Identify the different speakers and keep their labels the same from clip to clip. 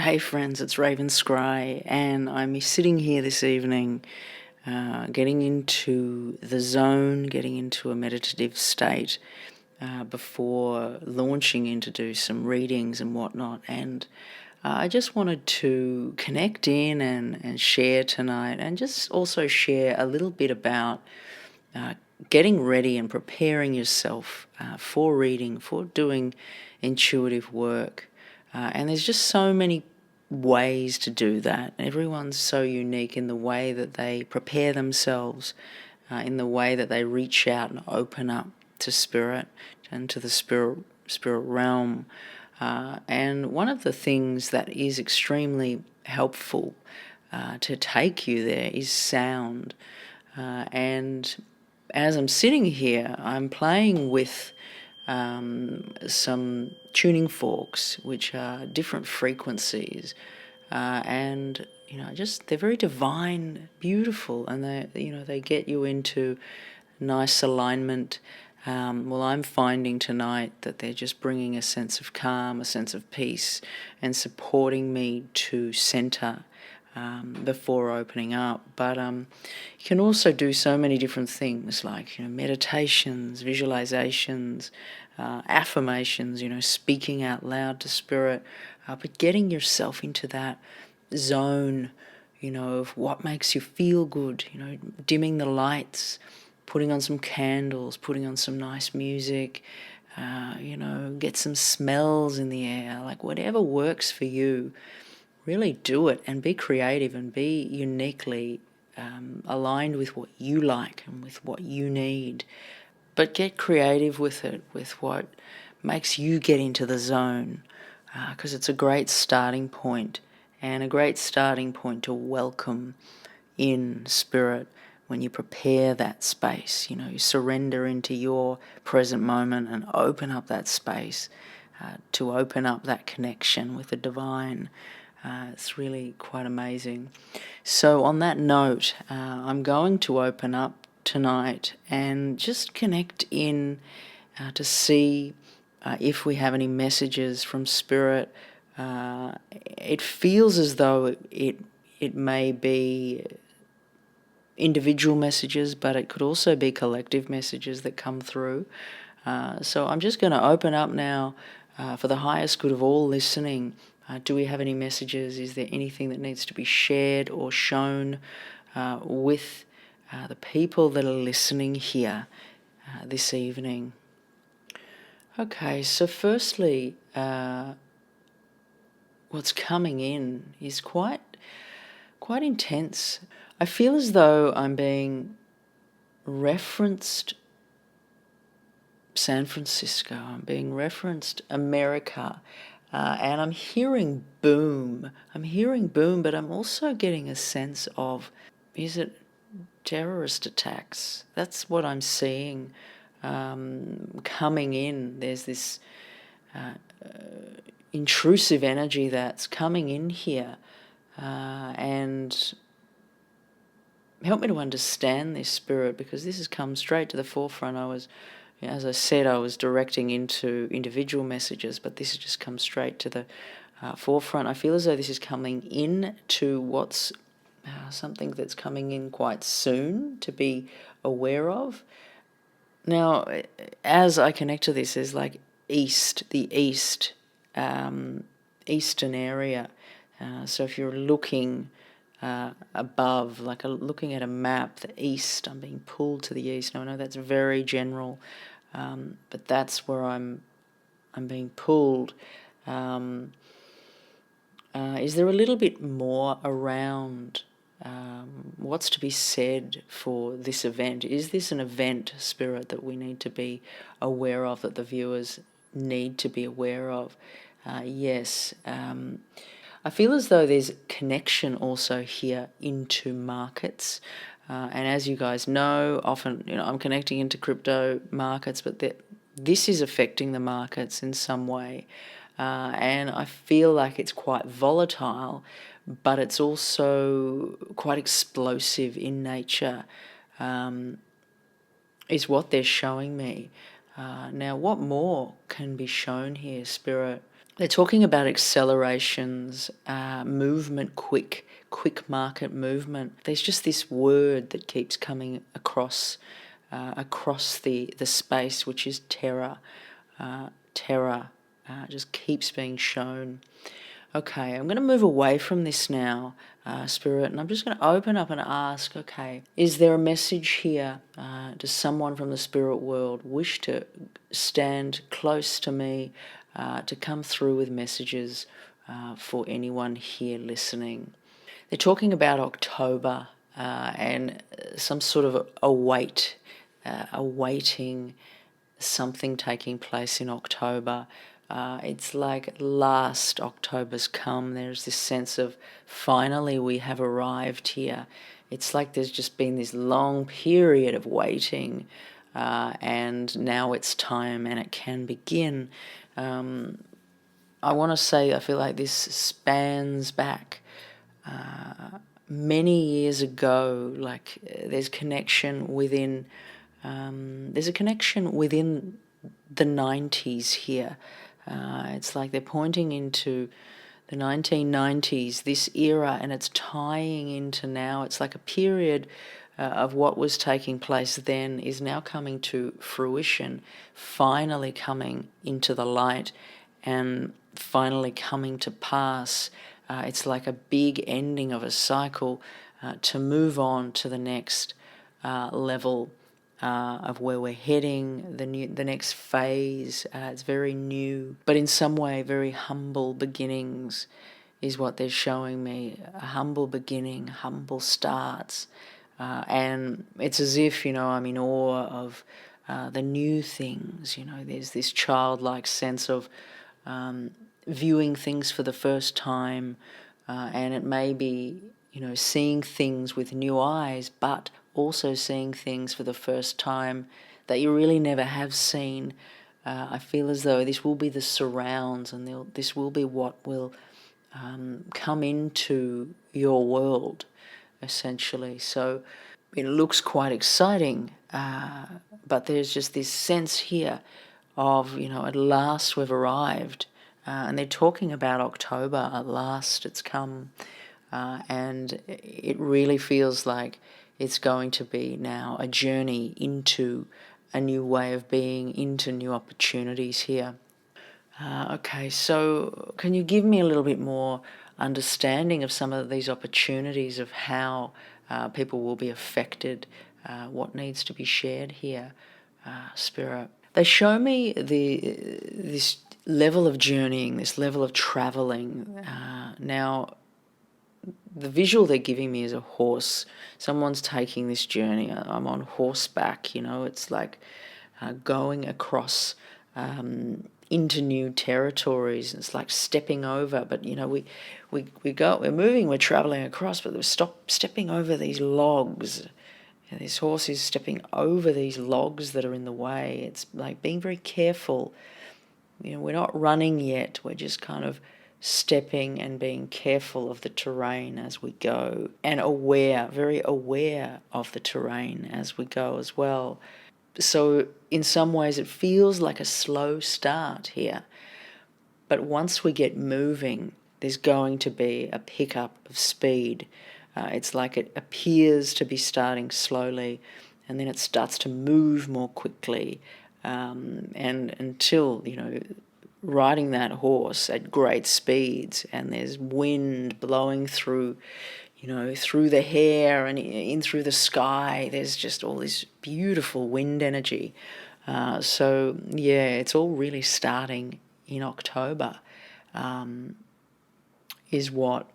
Speaker 1: Hey friends, it's Raven Scry, and I'm sitting here this evening, getting into the zone, getting into a meditative state before launching in to do some readings and whatnot. And I just wanted to connect in and share tonight, and just also share a little bit about getting ready and preparing yourself for reading, for doing intuitive work. And there's just so many ways to do that. Everyone's so unique in the way that they prepare themselves, in the way that they reach out and open up to spirit and to the spirit realm. And one of the things that is extremely helpful to take you there is sound. And as I'm sitting here, I'm playing with some tuning forks, which are different frequencies, and they're very divine, beautiful, and they get you into nice alignment. Well, I'm finding tonight that they're just bringing a sense of calm, a sense of peace, and supporting me to center before opening up. But you can also do so many different things, like meditations, visualizations, affirmations, speaking out loud to spirit, but getting yourself into that zone, of what makes you feel good, dimming the lights, putting on some candles, putting on some nice music, get some smells in the air, like whatever works for you. Really do it and be creative and be uniquely aligned with what you like and with what you need. But get creative with it, with what makes you get into the zone, because it's a great starting point, and a great starting point to welcome in spirit when you prepare that space. You surrender into your present moment and open up that space to open up that connection with the divine. It's really quite amazing. So on that note, I'm going to open up tonight and just connect in to see if we have any messages from Spirit. It feels as though it may be individual messages, but it could also be collective messages that come through. So I'm just going to open up now for the highest good of all listening. Do we have any messages? Is there anything that needs to be shared or shown with the people that are listening here this evening? Okay, so firstly, what's coming in is quite intense. I feel as though I'm being referenced San Francisco, I'm being referenced America, and I'm hearing boom. But I'm also getting a sense of, is it terrorist attacks? That's what I'm seeing coming in. There's this intrusive energy that's coming in here, and help me to understand this, Spirit, because this has come straight to the forefront. As I said, I was directing into individual messages, but this has just come straight to the forefront. I feel as though this is coming in to what's something that's coming in quite soon to be aware of. Now, as I connect to this, there's like the east, eastern area. So if you're looking above, like looking at a map, the east, I'm being pulled to the east. Now I know that's very general, but that's where I'm being pulled. Is there a little bit more around what's to be said for this event? Is this an event, Spirit, that we need to be aware of, that the viewers need to be aware of? Yes. I feel as though there's connection also here into markets. And as you guys know, often I'm connecting into crypto markets, but this is affecting the markets in some way. And I feel like it's quite volatile, but it's also quite explosive in nature, is what they're showing me. Now, what more can be shown here, Spirit? They're talking about accelerations, movement, quick market movement. There's just this word that keeps coming across the space, which is terror. Terror just keeps being shown. Okay, I'm going to move away from this now, Spirit, and I'm just going to open up and ask, okay, is there a message here? Does someone from the spirit world wish to stand close to me, to come through with messages for anyone here listening? They're talking about October and some sort of awaiting something taking place in October. It's like last October's come. There's this sense of finally we have arrived here. It's like there's just been this long period of waiting, and now it's time and it can begin. I want to say I feel like this spans back many years ago. Like there's a connection within the 90s here. It's like they're pointing into the 1990s, this era, and it's tying into now. It's like a period of what was taking place then is now coming to fruition, finally coming into the light and finally coming to pass. It's like a big ending of a cycle to move on to the next level of where we're heading, the next phase. It's very new, but in some way very humble beginnings is what they're showing me. A humble beginning, humble starts, and it's as if, I'm in awe of the new things. There's this childlike sense of viewing things for the first time, and it may be, seeing things with new eyes, but also seeing things for the first time that you really never have seen. I feel as though this will be the surrounds, and this will be what will come into your world, essentially. So it looks quite exciting, but there's just this sense here of, at last we've arrived. And they're talking about October, at last it's come. And it really feels like it's going to be now a journey into a new way of being, into new opportunities here. Okay, so can you give me a little bit more understanding of some of these opportunities of how people will be affected, what needs to be shared here, Spirit? They show me this level of journeying, this level of traveling. Now, the visual they're giving me is a horse. Someone's taking this journey. I'm on horseback, it's like going across into new territories. It's like stepping over, but we're moving, we're traveling across, but we're stepping over these logs. And this horse is stepping over these logs that are in the way. It's like being very careful. We're not running yet. We're just kind of stepping and being careful of the terrain as we go, and very aware of the terrain as we go as well. So in some ways it feels like a slow start here, but once we get moving, there's going to be a pickup of speed. It's like it appears to be starting slowly, and then it starts to move more quickly, and until, riding that horse at great speeds, and there's wind blowing through the hair and in through the sky. There's just all this beautiful wind energy. So yeah, it's all really starting in October, is what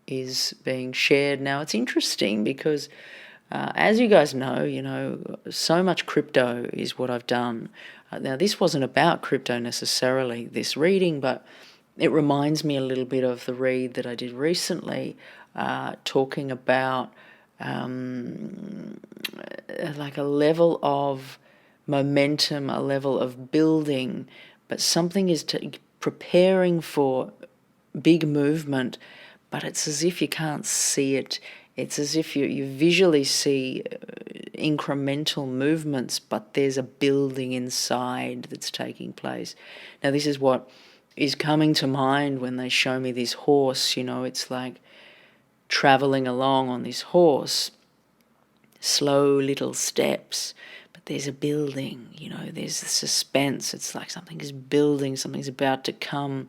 Speaker 1: is being shared. Now, it's interesting because as you guys know, so much crypto is what I've done. Now, this wasn't about crypto necessarily, this reading, but it reminds me a little bit of the read that I did recently, talking about like a level of momentum, a level of building, but something is preparing for big movement, but it's as if you can't see it. It's as if you visually see incremental movements, but there's a building inside that's taking place. Now, this is what is coming to mind when they show me this horse. It's like traveling along on this horse, slow little steps, but there's a building, there's the suspense. It's like something is building, something's about to come.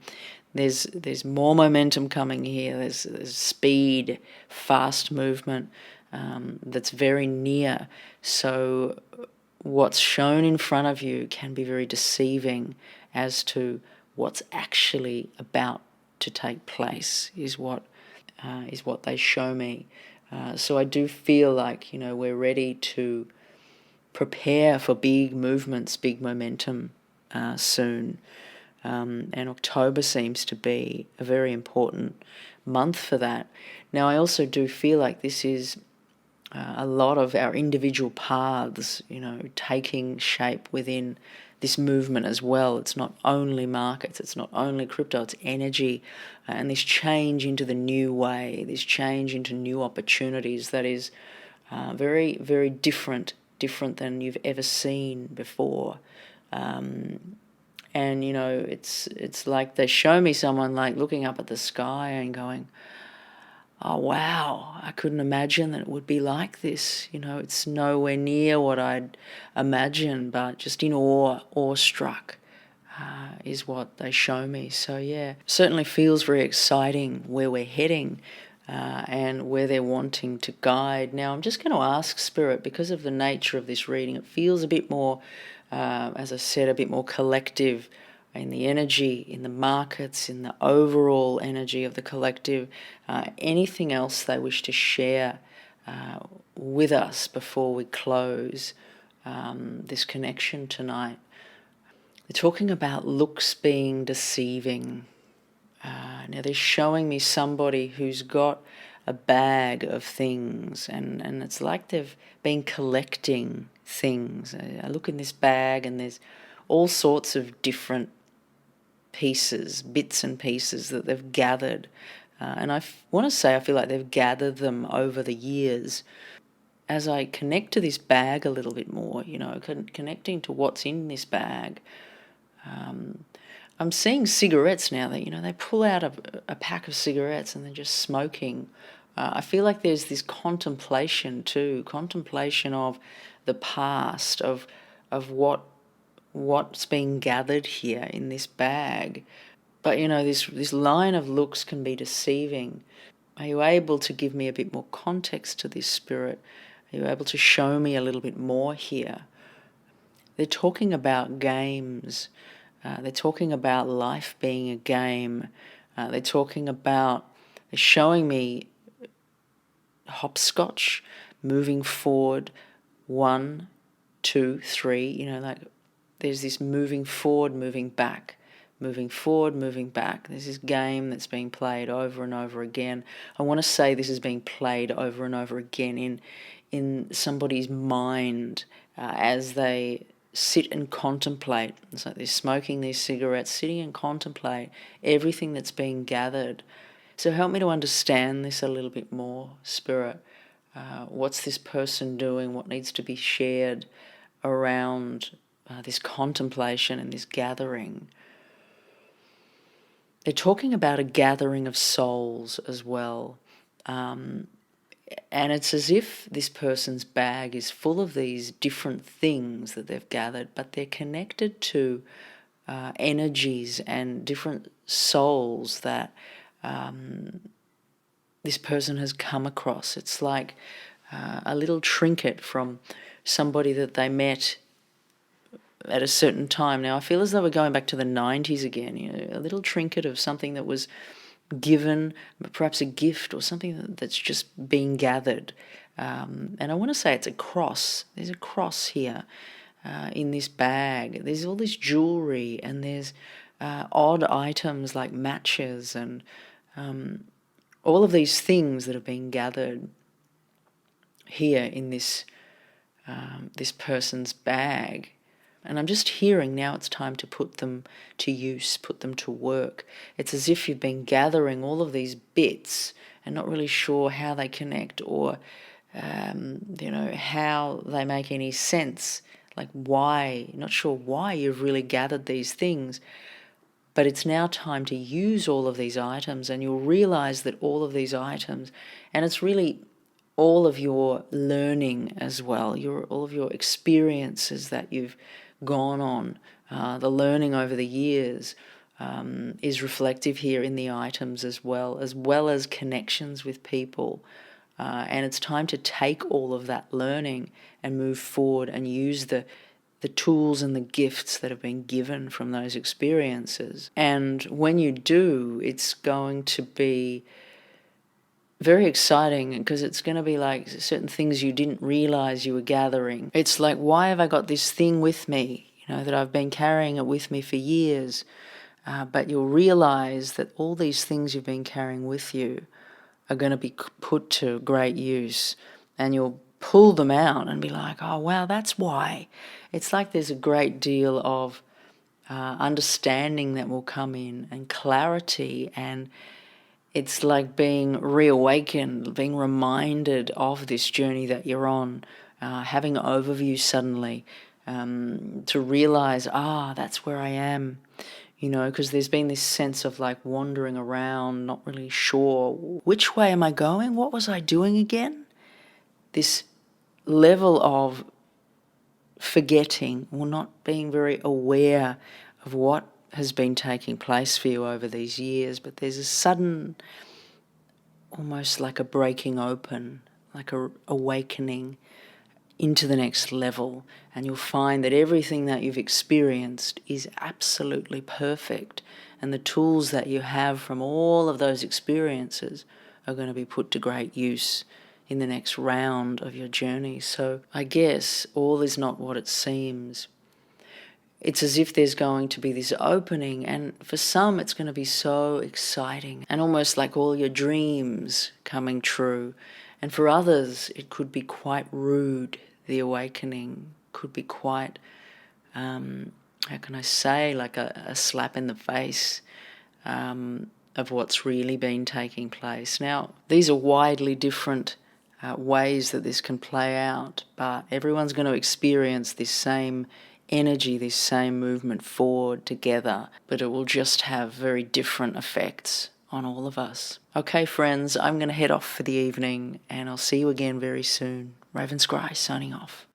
Speaker 1: There's more momentum coming here. There's speed, fast movement that's very near. So what's shown in front of you can be very deceiving as to what's actually about to take place, is what they show me. So I do feel like, we're ready to prepare for big movements, big momentum soon. And October seems to be a very important month for that. Now, I also do feel like this is a lot of our individual paths, taking shape within this movement as well. It's not only markets, it's not only crypto, it's energy, and this change into the new way, this change into new opportunities that is very, very different than you've ever seen before. And it's like they show me someone like looking up at the sky and going, oh wow, I couldn't imagine that it would be like this. It's nowhere near what I'd imagined, but just in awestruck is what they show me. So yeah, certainly feels very exciting where we're heading and where they're wanting to guide. Now I'm just going to ask Spirit, because of the nature of this reading, it feels a bit more, as I said, a bit more collective in the energy, in the markets, in the overall energy of the collective. Anything else they wish to share with us before we close this connection tonight? They're talking about looks being deceiving. Now they're showing me somebody who's got a bag of things, and it's like they've been collecting things. I look in this bag and there's all sorts of different pieces, bits and pieces that they've gathered. And I want to say I feel like they've gathered them over the years. As I connect to this bag a little bit more, connecting to what's in this bag, I'm seeing cigarettes now that, they pull out a pack of cigarettes and they're just smoking. I feel like there's this contemplation too, contemplation of the past, of what's being gathered here in this bag. But, this line of looks can be deceiving. Are you able to give me a bit more context to this, Spirit? Are you able to show me a little bit more here? They're talking about games. They're talking about life being a game. They're showing me hopscotch, moving forward, 1, 2, 3, like there's this moving forward, moving back, moving forward, moving back. There's this game that's being played over and over again. I want to say this is being played over and over again in somebody's mind as they sit and contemplate. It's like they're smoking these cigarettes, sitting and contemplate everything that's being gathered. So help me to understand this a little bit more, Spirit. What's this person doing? What needs to be shared around this contemplation and this gathering? They're talking about a gathering of souls as well. And it's as if this person's bag is full of these different things that they've gathered, but they're connected to energies and different souls that this person has come across. It's like a little trinket from somebody that they met at a certain time. Now, I feel as though we're going back to the 90s again, a little trinket of something that was given, perhaps a gift or something that's just being gathered. And I want to say it's a cross. There's a cross here in this bag. There's all this jewelry and there's odd items like matches and all of these things that have been gathered here in this person's bag. And I'm just hearing now it's time to put them to use, put them to work. It's as if you've been gathering all of these bits and not really sure how they connect or, how they make any sense. Like why, not sure why you've really gathered these things. But it's now time to use all of these items, and you'll realize that all of these items, and it's really all of your learning as well, all of your experiences that you've gone on, the learning over the years is reflective here in the items as well as connections with people. And it's time to take all of that learning and move forward and use the tools and the gifts that have been given from those experiences. And when you do, it's going to be very exciting, because it's going to be like certain things you didn't realize you were gathering. It's like, why have I got this thing with me, that I've been carrying it with me for years? But you'll realize that all these things you've been carrying with you are going to be put to great use, and you'll pull them out and be like, oh, wow, that's why. It's like there's a great deal of understanding that will come in, and clarity, and it's like being reawakened, being reminded of this journey that you're on, having an overview suddenly, to realize, that's where I am, because there's been this sense of like wandering around, not really sure, which way am I going? What was I doing again? This level of forgetting, or not being very aware of what has been taking place for you over these years, but there's a sudden, almost like a breaking open, like a awakening into the next level, and you'll find that everything that you've experienced is absolutely perfect, and the tools that you have from all of those experiences are going to be put to great use in the next round of your journey. So I guess all is not what it seems. It's as if there's going to be this opening, and for some it's going to be so exciting and almost like all your dreams coming true. And for others it could be quite rude. The awakening could be quite, how can I say, like a slap in the face of what's really been taking place. Now, these are widely different ways that this can play out, but everyone's going to experience this same energy, this same movement forward together, but it will just have very different effects on all of us. Okay, friends, I'm going to head off for the evening, and I'll see you again very soon. Ravenscry signing off.